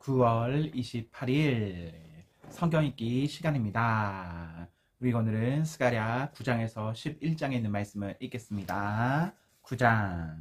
9월 28일 성경 읽기 시간입니다. 우리 오늘은 스가랴 9장에서 11장에 있는 말씀을 읽겠습니다. 9장.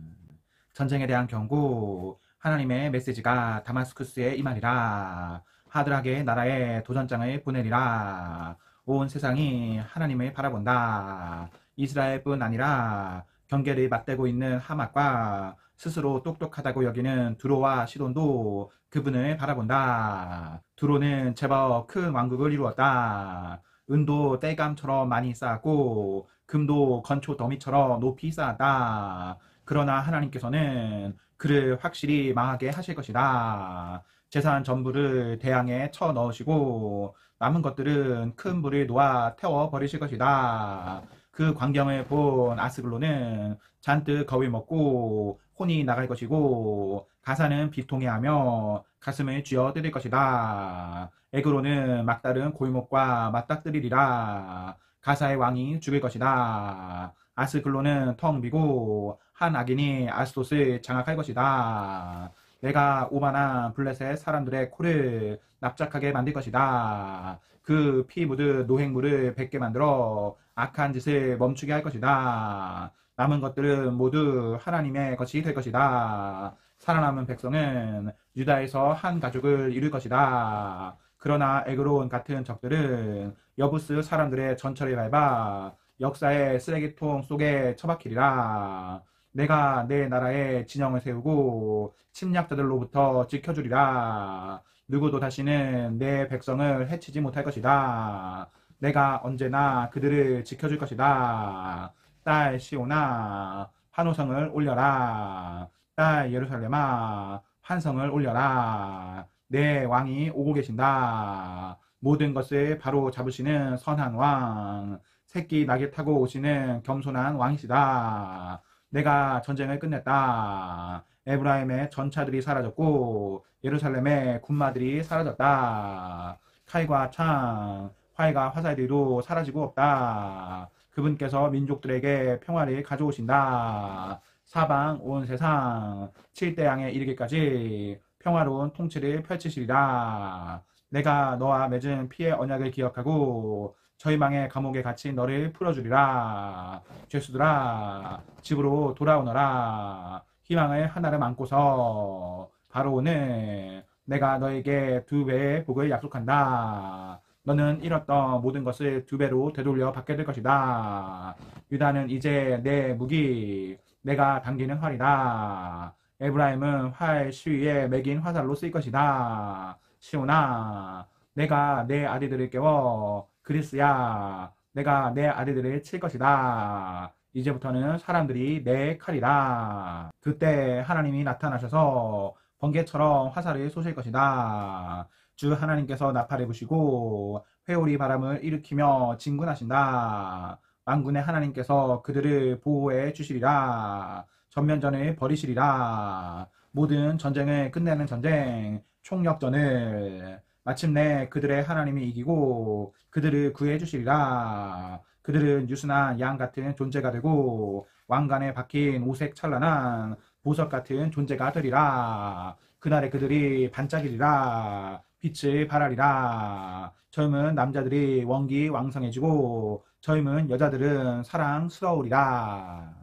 전쟁에 대한 경고. 하나님의 메시지가 다마스쿠스에 임하리라. 하드락의 나라에 도전장을 보내리라. 온 세상이 하나님을 바라본다. 이스라엘뿐 아니라 경계를 맞대고 있는 하맛과 스스로 똑똑하다고 여기는 두로와 시돈도 그분을 바라본다. 두로는 제법 큰 왕국을 이루었다. 은도 땔감처럼 많이 쌓았고 금도 건초 더미처럼 높이 쌓았다. 그러나 하나님께서는 그를 확실히 망하게 하실 것이다. 재산 전부를 대양에 쳐 넣으시고 남은 것들은 큰 불을 놓아 태워 버리실 것이다. 그 광경을 본 아스글론은 잔뜩 겁을 먹고 혼이 나갈 것이고 가사는 비통해하며 가슴을 쥐어뜯을 것이다. 에그로는 막다른 골목과 맞닥뜨리리라. 가사의 왕이 죽을 것이다. 아스글론은 텅 비고 한 악인이 아스돗을 장악할 것이다. 내가 오만한 블레셋 사람들의 코를 납작하게 만들 것이다. 그 피 묻은 노획물을 뱉게 만들어 악한 짓을 멈추게 할 것이다. 남은 것들은 모두 하나님의 것이 될 것이다. 살아남은 백성은 유다에서 한 가족을 이룰 것이다. 그러나 에그론 같은 적들은 여부스 사람들의 전철을 밟아 역사의 쓰레기통 속에 처박히리라. 내가 내 나라에 진영을 세우고 침략자들로부터 지켜주리라. 누구도 다시는 내 백성을 해치지 못할 것이다. 내가 언제나 그들을 지켜줄 것이다. 딸 시온아, 환호성을 올려라. 딸 예루살렘아, 환성을 올려라. 내 왕이 오고 계신다. 모든 것을 바로 잡으시는 선한 왕, 새끼 낙에 타고 오시는 겸손한 왕이시다. 내가 전쟁을 끝냈다. 에브라임의 전차들이 사라졌고 예루살렘의 군마들이 사라졌다. 칼과 창, 활과 화살들도 사라지고 없다. 그분께서 민족들에게 평화를 가져오신다. 사방 온 세상 7대양에 이르기까지 평화로운 통치를 펼치시리라. 내가 너와 맺은 피의 언약을 기억하고 저희망의 감옥에 갇힌 너를 풀어주리라. 죄수들아, 집으로 돌아오너라. 희망을 하나를 안고서 바로 오늘 내가 너에게 2배의 복을 약속한다. 너는 잃었던 모든 것을 2배로 되돌려 받게 될 것이다. 유다는 이제 내 무기, 내가 당기는 활이다. 에브라임은 활 시위에 매긴 화살로 쓰일 것이다. 시온아, 내가 내 아들들을 깨워. 그리스야, 내가 내 아들들을 칠 것이다. 이제부터는 사람들이 내 칼이다. 그때 하나님이 나타나셔서 번개처럼 화살을 쏘실 것이다. 주 하나님께서 나팔을 부시고 회오리 바람을 일으키며 진군하신다. 만군의 하나님께서 그들을 보호해 주시리라. 전면전을 벌이시리라. 모든 전쟁을 끝내는 전쟁, 총력전을 마침내 그들의 하나님이 이기고 그들을 구해 주시리라. 그들은 유순한 양 같은 존재가 되고 왕관에 박힌 오색 찬란한 보석 같은 존재가 되리라. 그날에 그들이 반짝이리라. 빛을 발하리라. 젊은 남자들이 원기왕성해지고 젊은 여자들은 사랑스러우리라.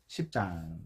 10장.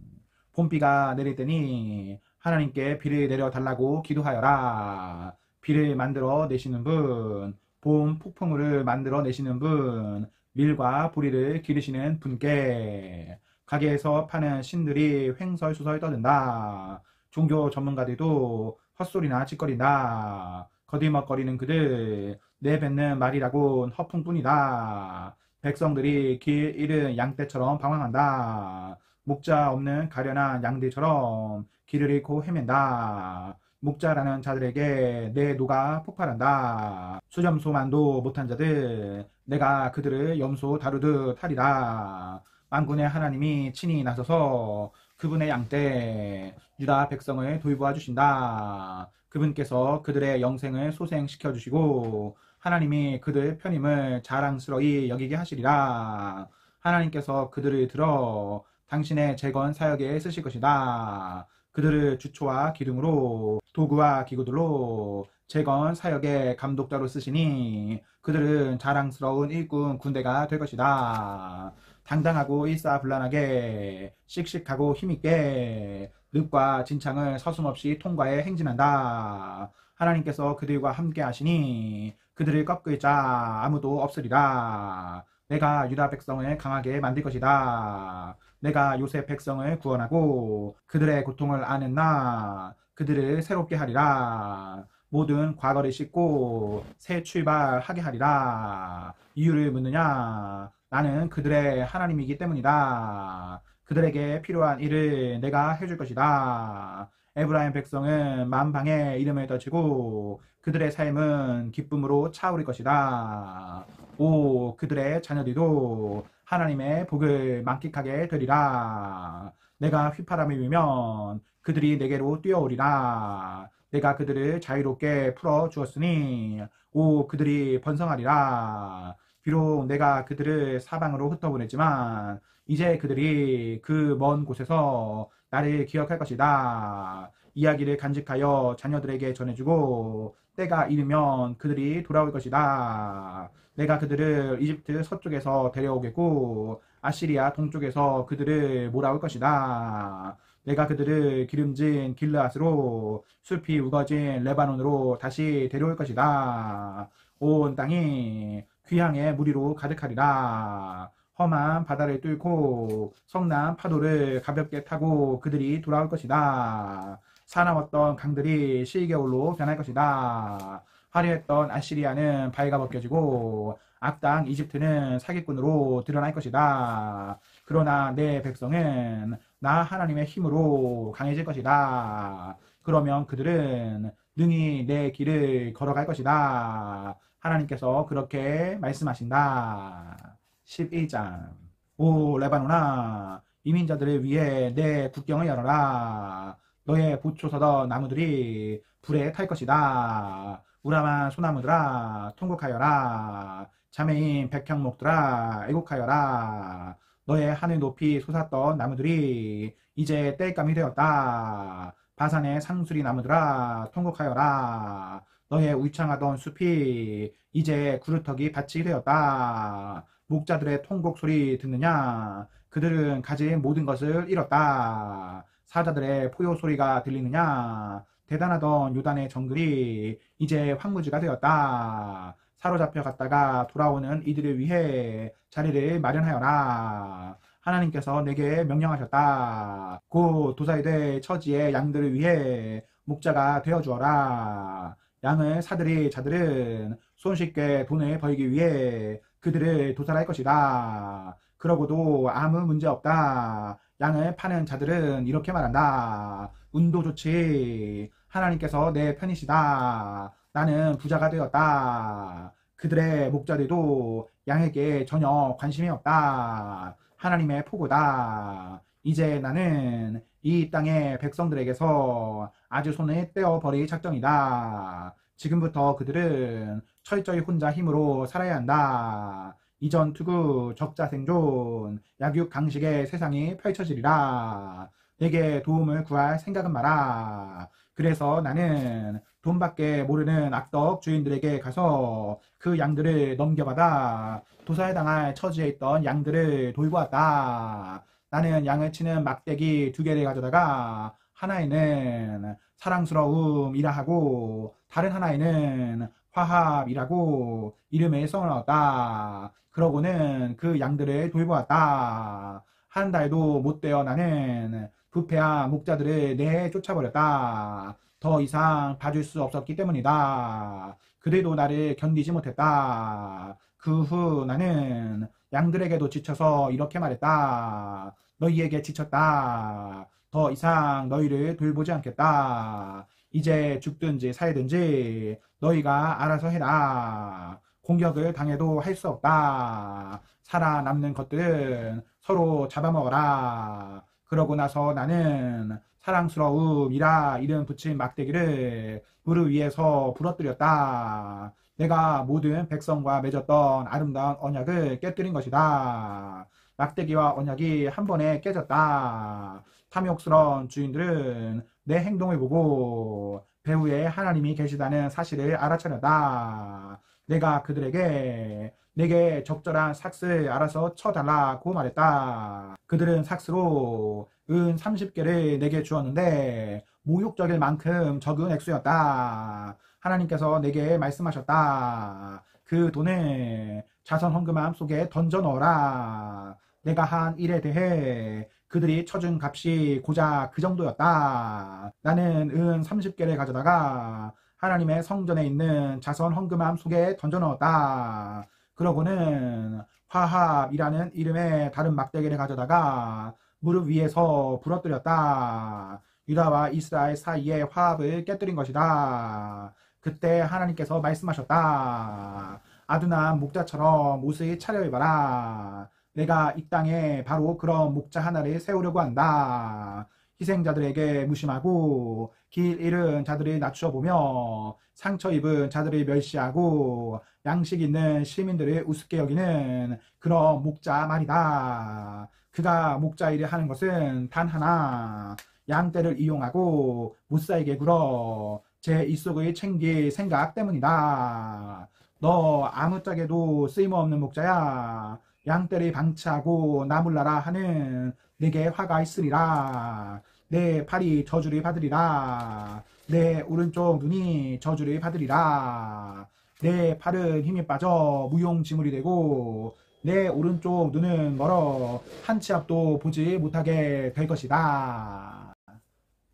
봄비가 내릴 때니 하나님께 비를 내려달라고 기도하여라. 비를 만들어 내시는 분, 봄 폭풍우를 만들어 내시는 분, 밀과 보리를 기르시는 분께. 가게에서 파는 신들이 횡설수설 떠든다. 종교 전문가들도 헛소리나 짓거린다. 거들먹거리는 그들, 내뱉는 말이라곤 허풍뿐이다. 백성들이 길 잃은 양떼처럼 방황한다. 목자 없는 가련한 양들처럼 길을 잃고 헤맨다. 목자라는 자들에게 내 노가 폭발한다. 수렴소만도 못한 자들, 내가 그들을 염소 다루듯 하리라. 만군의 하나님이 친히 나서서 그분의 양떼 유다 백성을 돌보아 주신다. 그분께서 그들의 영생을 소생시켜 주시고 하나님이 그들 편임을 자랑스러이 여기게 하시리라. 하나님께서 그들을 들어 당신의 재건 사역에 쓰실 것이다. 그들을 주초와 기둥으로 도구와 기구들로 재건 사역의 감독자로 쓰시니 그들은 자랑스러운 일꾼 군대가 될 것이다. 당당하고 일사불란하게 씩씩하고 힘있게 늪과 진창을 서슴없이 통과해 행진한다. 하나님께서 그들과 함께 하시니 그들을 꺾을 자 아무도 없으리라. 내가 유다 백성을 강하게 만들 것이다. 내가 요셉 백성을 구원하고 그들의 고통을 아는 나 그들을 새롭게 하리라. 모든 과거를 씻고 새 출발하게 하리라. 이유를 묻느냐? 나는 그들의 하나님이기 때문이다. 그들에게 필요한 일을 내가 해줄 것이다. 에브라임 백성은 만방의 이름을 떨치고 그들의 삶은 기쁨으로 차오를 것이다. 오, 그들의 자녀들도 하나님의 복을 만끽하게 되리라. 내가 휘파람을 불면 그들이 내게로 뛰어오리라. 내가 그들을 자유롭게 풀어 주었으니 오, 그들이 번성하리라. 비록 내가 그들을 사방으로 흩어보냈지만 이제 그들이 그 먼 곳에서 나를 기억할 것이다. 이야기를 간직하여 자녀들에게 전해주고 때가 이르면 그들이 돌아올 것이다. 내가 그들을 이집트 서쪽에서 데려오겠고 아시리아 동쪽에서 그들을 몰아올 것이다. 내가 그들을 기름진 길르앗으로 숲이 우거진 레바논으로 다시 데려올 것이다. 온 땅이 귀향의 무리로 가득하리라. 험한 바다를 뚫고 성난 파도를 가볍게 타고 그들이 돌아올 것이다. 사나웠던 강들이 실겨울로 변할 것이다. 화려했던 아시리아는 발가벗겨지고 악당 이집트는 사기꾼으로 드러날 것이다. 그러나 내 백성은 나 하나님의 힘으로 강해질 것이다. 그러면 그들은 능히 내 길을 걸어갈 것이다. 하나님께서 그렇게 말씀하신다. 11장. 오 레바논아, 이민자들을 위해 내 국경을 열어라. 너의 보초서던 나무들이 불에 탈 것이다. 우람한 소나무들아 통곡하여라. 자매인 백향목들아 애곡하여라. 너의 하늘 높이 솟았던 나무들이 이제 땔감이 되었다. 바산의 상수리 나무들아 통곡하여라. 너의 울창하던 숲이 이제 구루터기 밭이 되었다. 목자들의 통곡 소리 듣느냐? 그들은 가진 모든 것을 잃었다. 사자들의 포효 소리가 들리느냐? 대단하던 요단의 정글이 이제 황무지가 되었다. 사로잡혀 갔다가 돌아오는 이들을 위해 자리를 마련하여라. 하나님께서 내게 명령하셨다. 곧 도살될 처지의 양들을 위해 목자가 되어주어라. 양을 사들일 자들은 손쉽게 돈을 벌기 위해 그들을 도살할 것이다. 그러고도 아무 문제 없다. 양을 파는 자들은 이렇게 말한다. 운도 좋지. 하나님께서 내 편이시다. 나는 부자가 되었다. 그들의 목자들도 양에게 전혀 관심이 없다. 하나님의 포고다. 이제 나는 이 땅의 백성들에게서 아주 손을 떼어버릴 작정이다. 지금부터 그들은 철저히 혼자 힘으로 살아야 한다. 이전 투구 적자생존 약육강식의 세상이 펼쳐지리라. 내게 도움을 구할 생각은 마라. 그래서 나는 돈밖에 모르는 악덕 주인들에게 가서 그 양들을 넘겨받아 도살당할 처지에 있던 양들을 돌보았다. 나는 양을 치는 막대기 2개를 가져다가 하나에는 사랑스러움이라 하고 다른 하나에는 화합이라고 이름을 써넣었다. 그러고는 그 양들을 돌보았다. 한 달도 못 되어 나는 부패한 목자들을 내쫓아버렸다. 더 이상 봐줄 수 없었기 때문이다. 그들도 나를 견디지 못했다. 그 후 나는 양들에게도 지쳐서 이렇게 말했다. 너희에게 지쳤다. 더 이상 너희를 돌보지 않겠다. 이제 죽든지 살든지 너희가 알아서 해라. 공격을 당해도 할 수 없다. 살아남는 것들은 서로 잡아먹어라. 그러고 나서 나는 사랑스러움이라 이름 붙인 막대기를 무릎 위에서 부러뜨렸다. 내가 모든 백성과 맺었던 아름다운 언약을 깨뜨린 것이다. 막대기와 언약이 한 번에 깨졌다. 탐욕스러운 주인들은 내 행동을 보고 배후에 하나님이 계시다는 사실을 알아차렸다. 내가 그들에게 내게 적절한 삭스를 알아서 쳐달라고 말했다. 그들은 삭스로 은 30개를 내게 주었는데 모욕적일 만큼 적은 액수였다. 하나님께서 내게 말씀하셨다. 그 돈을 자선 헌금함 속에 던져 넣어라. 내가 한 일에 대해 그들이 쳐준 값이 고작 그 정도였다. 나는 은 30개를 가져다가 하나님의 성전에 있는 자선 헌금함 속에 던져 넣었다. 그러고는 화합이라는 이름의 다른 막대기를 가져다가 무릎 위에서 부러뜨렸다. 유다와 이스라엘 사이의 화합을 깨뜨린 것이다. 그때 하나님께서 말씀하셨다. 아둔한 목자처럼 옷을 차려입어라. 내가 이 땅에 바로 그런 목자 하나를 세우려고 한다. 희생자들에게 무심하고 길 잃은 자들을 낮추어 보며 상처 입은 자들을 멸시하고 양식 있는 시민들을 우습게 여기는 그런 목자 말이다. 그가 목자 일을 하는 것은 단 하나, 양떼를 이용하고 무사에게 굴어 제 입속을 챙길 생각 때문이다. 너 아무짝에도 쓸모없는 목자야. 양떼를 방치하고 나물라라 하는 내게 화가 있으리라. 내 팔이 저주를 받으리라. 내 오른쪽 눈이 저주를 받으리라. 내 팔은 힘이 빠져 무용지물이 되고 내 오른쪽 눈은 멀어 한 치 앞도 보지 못하게 될 것이다.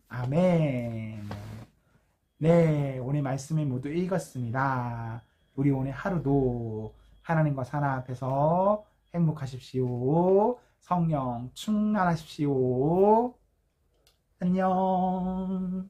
아멘. 네, 오늘 말씀을 모두 읽었습니다. 우리 오늘 하루도 하나님과 사나 앞에서 행복하십시오. 성령 충만하십시오. 안녕.